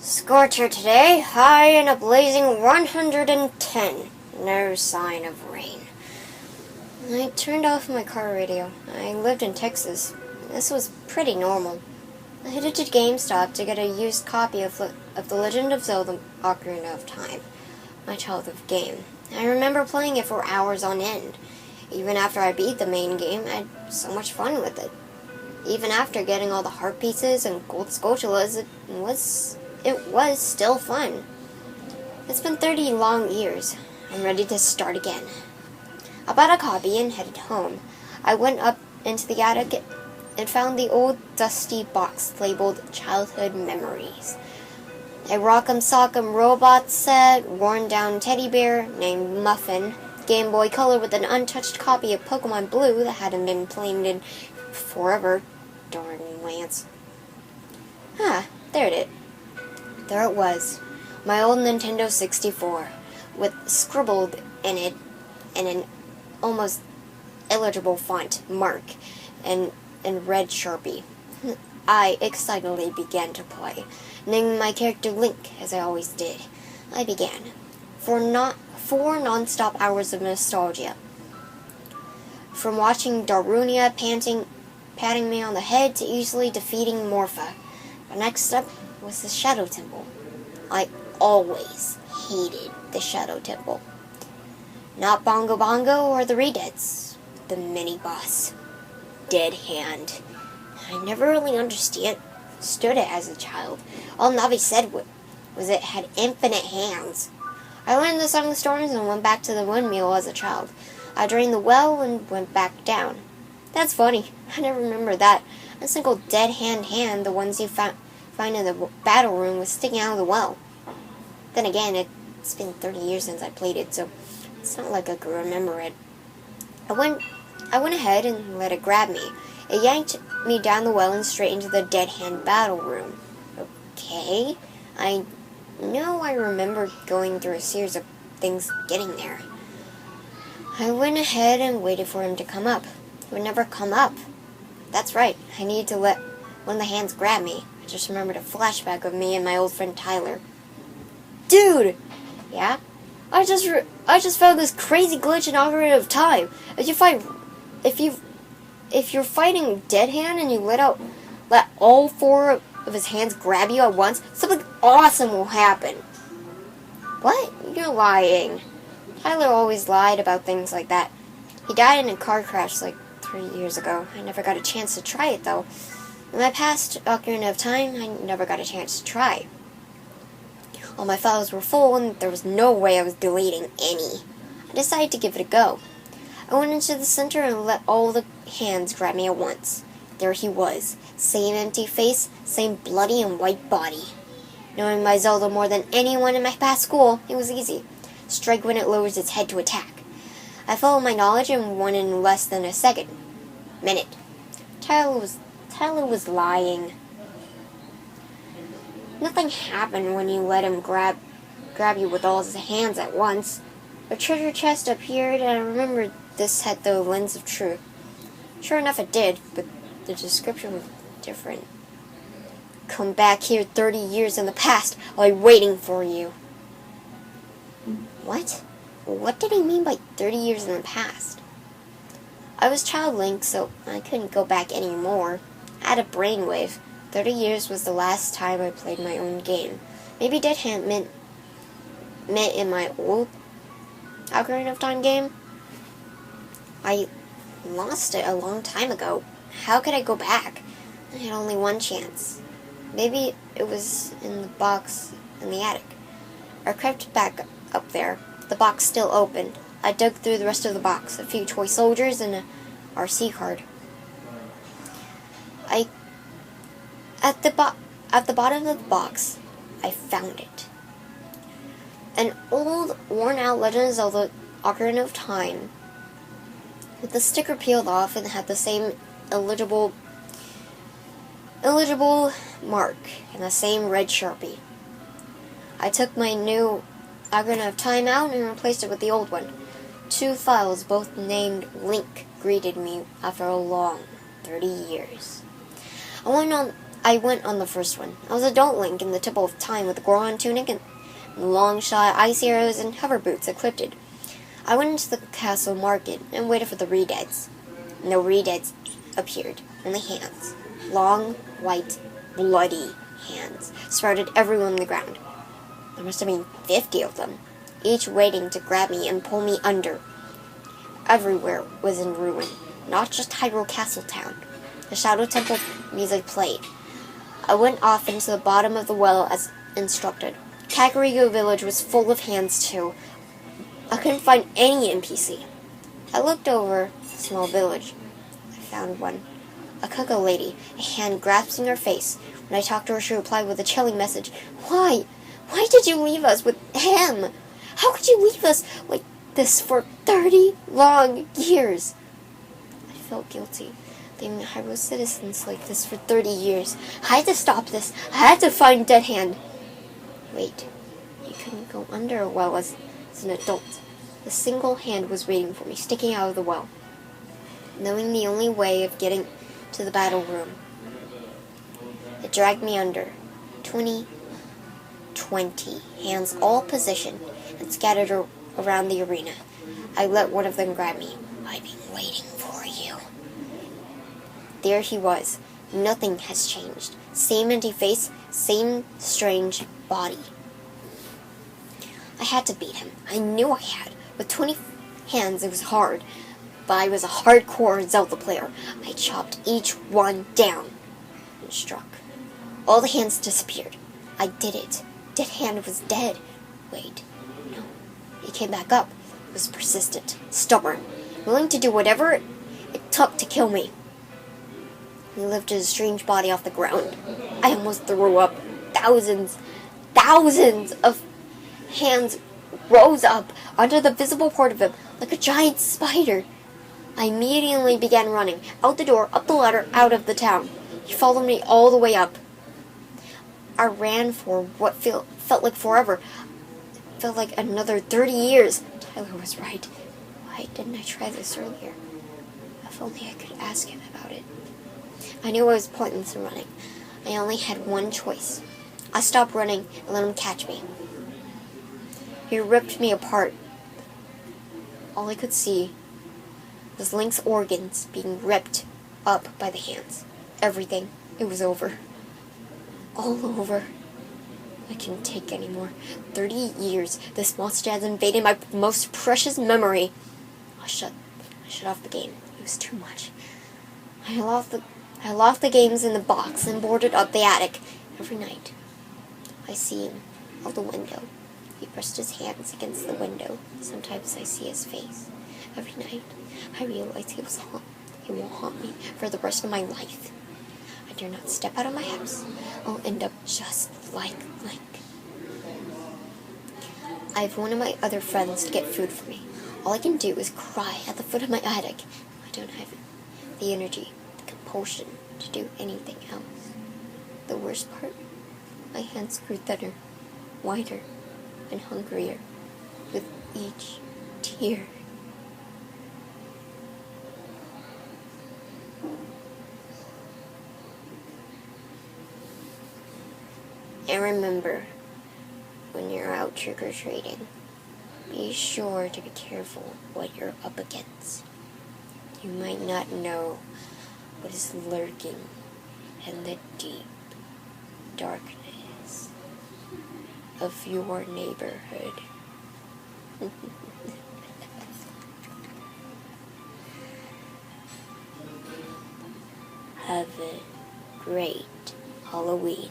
Scorcher today, high in a blazing 110. No sign of rain. I turned off my car radio. I lived in Texas. This was pretty normal. I headed to GameStop to get a used copy of The Legend of Zelda Ocarina of Time, my childhood game. I remember playing it for hours on end. Even after I beat the main game, I had so much fun with it. Even after getting all the heart pieces and gold Scotulas, it was still fun. It's been 30 long years. I'm ready to start again. I bought a copy and headed home. I went up into the attic and found the old dusty box labeled Childhood Memories. A Rock'em Sock'em robot set, worn down teddy bear named Muffin, Game Boy Color with an untouched copy of Pokemon Blue that hadn't been played in forever. Darn Lance. There it was. My old Nintendo 64, with scribbled in it in an almost illegible font, Mark, and red Sharpie. I excitedly began to play, naming my character Link, as I always did. I began. For four non-stop hours of nostalgia. From watching Darunia patting me on the head to easily defeating Morpha. The next up was the Shadow Temple. I always hated the Shadow Temple. Not Bongo Bongo or the Redeads. The mini-boss. Dead Hand. I never really understood it as a child. All Navi said was it had infinite hands. I learned the Song of Storms and went back to the windmill as a child. I drained the well and went back down. That's funny. I never remember that. A single dead hand, the ones you find in the battle room, was sticking out of the well. Then again, it's been 30 years since I played it, so it's not like I could remember it. I went ahead and let it grab me. It yanked me down the well and straight into the dead hand battle room. Okay. I know I remember going through a series of things getting there. I went ahead and waited for him to come up. He would never come up. That's right. I needed to let one of the hands grab me. I just remembered a flashback of me and my old friend Tyler. Dude! Yeah? I just found this crazy glitch in Ocarina of Time. If you're fighting Dead Hand and you let all four of his hands grab you at once, something awesome will happen. What? You're lying. Tyler always lied about things like that. He died in a car crash like 3 years ago. I never got a chance to try it though. In my past Ocarina of Time, I never got a chance to try. All my files were full and there was no way I was deleting any. I decided to give it a go. I went into the center and let all the hands grab me at once. There he was. Same empty face, same bloody and white body. Knowing my Zelda more than anyone in my past school, it was easy. Strike when it lowers its head to attack. I followed my knowledge and won in less than a minute. Tyler was lying. Nothing happened when you let him grab you with all his hands at once. A treasure chest appeared, and I remembered this had the lens of truth. Sure enough, it did, but the description was different. Come back here 30 years in the past. I'll be waiting for you. What? What did he mean by 30 years in the past? I was Child Link, so I couldn't go back anymore. I had a brainwave. 30 years was the last time I played my own game. Maybe Dead Hand meant in my old Ocarina of Time game. I lost it a long time ago. How could I go back? I had only one chance. Maybe it was in the box in the attic. I crept back up there. The box still open. I dug through the rest of the box. A few toy soldiers and a RC card. At the bottom of the box, I found it. An old, worn-out Legend of Zelda Ocarina of Time, with the sticker peeled off and had the same illegible mark and the same red Sharpie. I took my new Ocarina of Time out and replaced it with the old one. 2 files, both named Link, greeted me after a long 30 years. I I went on the first one. I was adult Link in the temple of time with the Goron tunic and long shot, ice arrows, and hover boots equipped. I went into the castle market and waited for the Redeads. No Redeads appeared, only hands. Long, white, bloody hands sprouted everywhere on the ground. There must have been 50 of them, each waiting to grab me and pull me under. Everywhere was in ruin, not just Hyrule Castle Town. The Shadow Temple music played. I went off into the bottom of the well as instructed. Kakariko Village was full of hands too. I couldn't find any NPC. I looked over a small village. I found one. A Koko lady, a hand grasping her face. When I talked to her, she replied with a chilling message. Why? Why did you leave us with him? How could you leave us like this for 30 long years? I felt guilty, leaving Hyrule citizens like this for 30 years. I had to stop this. I had to find Dead Hand. Wait, you couldn't go under a well as an adult. The single hand was waiting for me, sticking out of the well. Knowing the only way of getting to the battle room, it dragged me under. 20 hands all positioned and scattered around the arena. I let one of them grab me. I've been waiting for you. There he was. Nothing has changed. Same empty face, same strange body. I had to beat him. I knew I had. With 20 hands, it was hard. But I was a hardcore Zelda player. I chopped each one down and struck. All the hands disappeared. I did it. Dead Hand was dead. Wait, no. He came back up. He was persistent, stubborn, willing to do whatever it took to kill me. He lifted his strange body off the ground. I almost threw up. Thousands of hands rose up onto the visible part of him like a giant spider. I immediately began running, out the door, up the ladder, out of the town. He followed me all the way up. I ran for what felt like forever. It felt like another 30 years. Tyler was right. Why didn't I try this earlier? If only I could ask him about it. I knew I was pointless in running. I only had one choice. I stopped running and let him catch me. He ripped me apart. All I could see was Link's organs being ripped up by the hands. Everything. It was over. All over. I couldn't take anymore. 30 years. This monster has invaded my most precious memory. I shut off the game. It was too much. I locked the games in the box and boarded up the attic. Every night, I see him out the window. He pressed his hands against the window. Sometimes I see his face. Every night, I realize he will haunt me for the rest of my life. I dare not step out of my house. I'll end up just like Link. I have one of my other friends to get food for me. All I can do is cry at the foot of my attic. I don't have the energy, the compulsion to do anything else. The worst part? My hands grew thinner, wider, and hungrier with each tear. And remember, when you're out trick-or-treating, be sure to be careful what you're up against. You might not know what is lurking in the deep darkness of your neighborhood. Have a great Halloween.